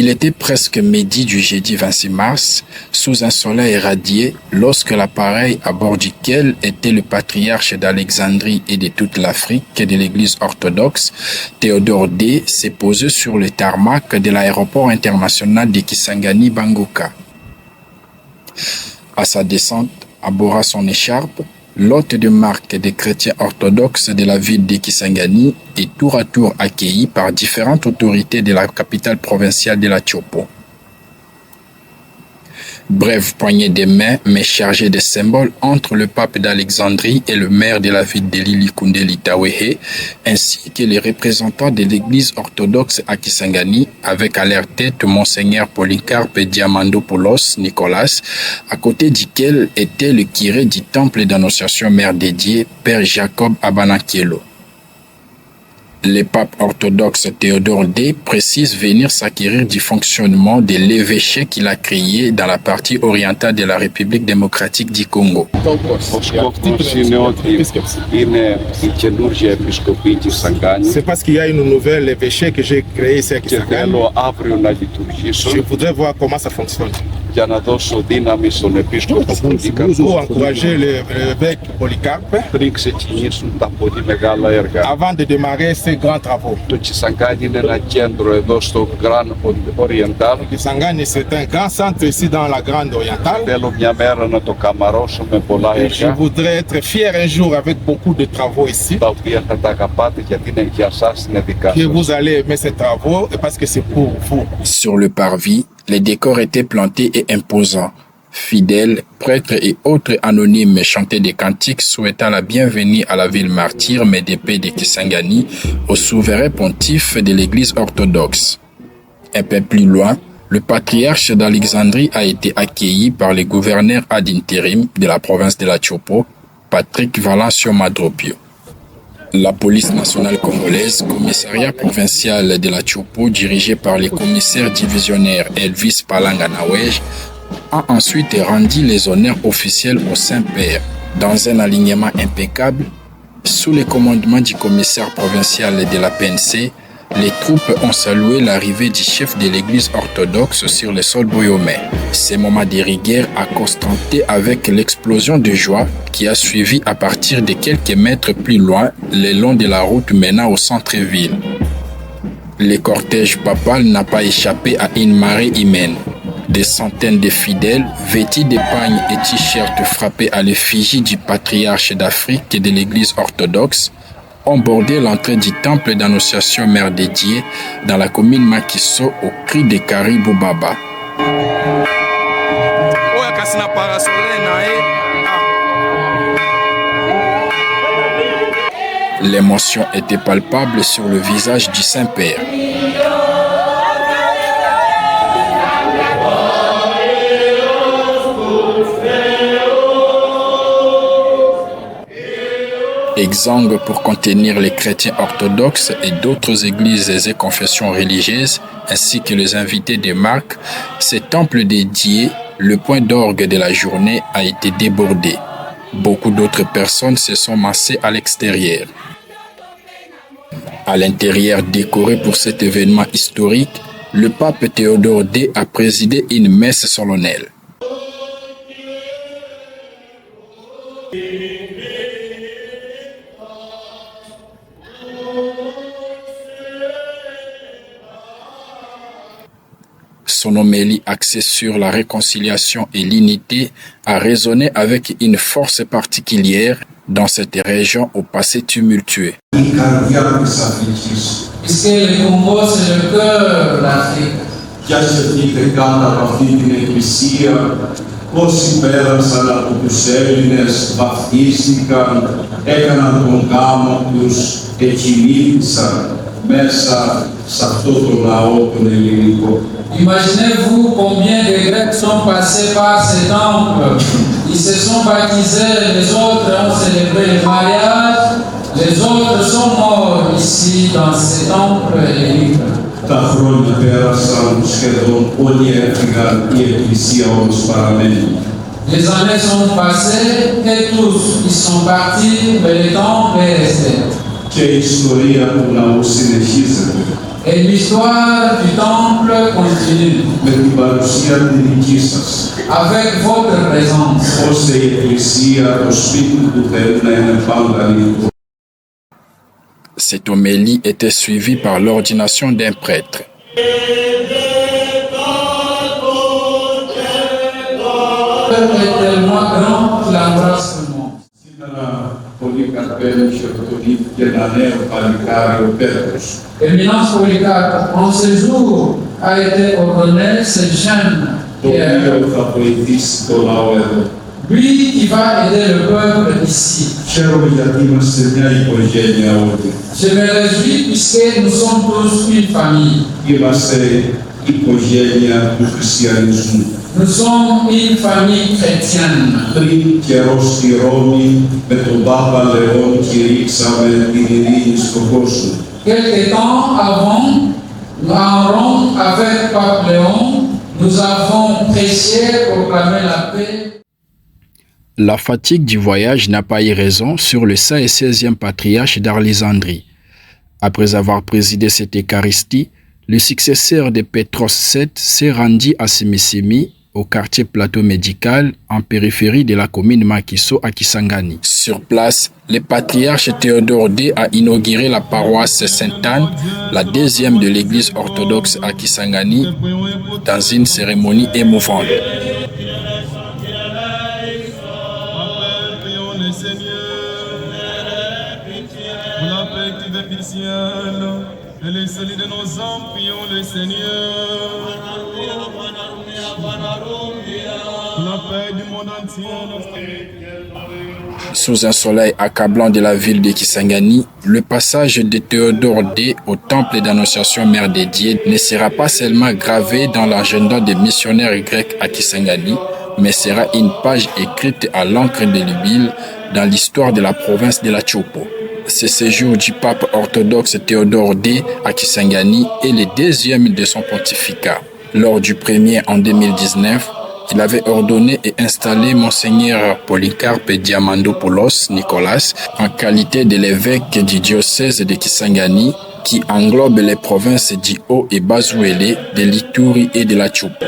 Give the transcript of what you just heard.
Il était presque midi du jeudi 26 mars, sous un soleil radié, lorsque l'appareil à bord duquel était le patriarche d'Alexandrie et de toute l'Afrique de l'Église orthodoxe, Théodore D, s'est posé sur le tarmac de l'aéroport international de Kisangani-Bangoka. À sa descente, abora son écharpe, l'hôte de marque des chrétiens orthodoxes de la ville de Kisangani est tour à tour accueilli par différentes autorités de la capitale provinciale de la Tchopo. Brève poignée de main, mais chargée de symboles entre le pape d'Alexandrie et le maire de la ville de Lilikunde Litawehe, ainsi que les représentants de l'église orthodoxe à Kisangani, avec à leur tête Monseigneur Polycarpe Diamandopoulos Nicolas, à côté duquel était le curé du temple d'annonciation mère dédiée, Père Jacob Abanakielo. Le pape orthodoxe Théodore D précise venir s'acquérir du fonctionnement de l'évêché qu'il a créé dans la partie orientale de la République démocratique du Congo. C'est parce qu'il y a une nouvelle évêché que j'ai créé ici à Kisangani. Je voudrais voir comment ça fonctionne. Pour encourager l'évêque Polycarpe avant de démarrer ces grands travaux. Kisangani, c'est un grand centre ici dans la Grande Orientale. Et je voudrais être fier un jour avec beaucoup de travaux ici. Que vous allez aimer ces travaux parce que c'est pour vous. Sur le parvis, les décors étaient plantés et imposants. Fidèles, prêtres et autres anonymes chantaient des cantiques souhaitant la bienvenue à la ville martyre Médépé de Kisangani, au souverain pontife de l'église orthodoxe. Un peu plus loin, le patriarche d'Alexandrie a été accueilli par le gouverneur ad interim de la province de la Tchopo, Patrick Valencio Madropio. La police nationale congolaise, commissariat provincial de la Tchopo, dirigé par le commissaire divisionnaire Elvis Palanga Nawej, a ensuite rendu les honneurs officiels au Saint-Père. Dans un alignement impeccable, sous le commandement du commissaire provincial de la PNC, les troupes ont salué l'arrivée du chef de l'église orthodoxe sur le sol boyomais. Ce moment de rigueur a constaté avec l'explosion de joie qui a suivi à partir de quelques mètres plus loin, le long de la route menant au centre-ville. Le cortège papal n'a pas échappé à une marée humaine. Des centaines de fidèles, vêtus de pagnes et t-shirts frappés à l'effigie du patriarche d'Afrique et de l'église orthodoxe, ont bordé l'entrée du temple d'annonciation mère dédiée dans la commune Makiso au cri de Caribou Baba. L'émotion était palpable sur le visage du Saint-Père. Exsangue pour contenir les chrétiens orthodoxes et d'autres églises et confessions religieuses, ainsi que les invités de marque, ce temple dédié, le point d'orgue de la journée, a été débordé. Beaucoup d'autres personnes se sont massées à l'extérieur. À l'intérieur décoré pour cet événement historique, le pape Théodore D a présidé une messe solennelle. Son homélie axée sur la réconciliation et l'unité a résonné avec une force particulière dans cette région au passé tumultueux. Puisque le Congo, c'est le cœur de l'Afrique. Imaginez-vous combien de Grecs sont passés par ces temples. Ils se sont baptisés, les autres ont célébré le mariage, les autres sont morts ici dans ces temples libres. Les années sont passées et tous ils sont partis, mais le temple est resté. Et l'histoire du temple continue. Avec votre présence, cette homélie était suivie par l'ordination d'un prêtre. est tellement grand qu'il embrasse le monde. Éminence Polycarpe, en ce jour a été ordonné ce jeune lui qui va aider le peuple ici. Je me réjouis puisque nous sommes tous une famille. Nous sommes une famille chrétienne. Quelque temps avant, en Rome, avec Pape Léon, nous avons prêché, proclamé la paix. La fatigue du voyage n'a pas eu raison sur le 116e patriarche d'Alexandrie. Après avoir présidé cette Eucharistie, le successeur de Pétros VII s'est rendu à Sémissémi, au quartier plateau médical, en périphérie de la commune Makiso à Kisangani. Sur place, le patriarche Théodore II a inauguré la paroisse Sainte-Anne, la deuxième de l'église orthodoxe à Kisangani, dans une cérémonie émouvante. Et les saluts de nos âmes, prions le Seigneur. La paix du monde entier. Sous un soleil accablant de la ville de Kisangani, le passage de Théodore II au temple d'Annonciation Mère dédiée ne sera pas seulement gravé dans l'agenda des missionnaires grecs à Kisangani, mais sera une page écrite à l'encre de l'huile dans l'histoire de la province de la Chopo. Ce séjour du pape orthodoxe Théodore II à Kisangani est le deuxième de son pontificat. Lors du premier en 2019, il avait ordonné et installé Monseigneur Polycarpe Diamandopoulos Nicolas en qualité de l'évêque du diocèse de Kisangani qui englobe les provinces du Haut et Bas-Ouélé, de l'Ituri et de la Chopo.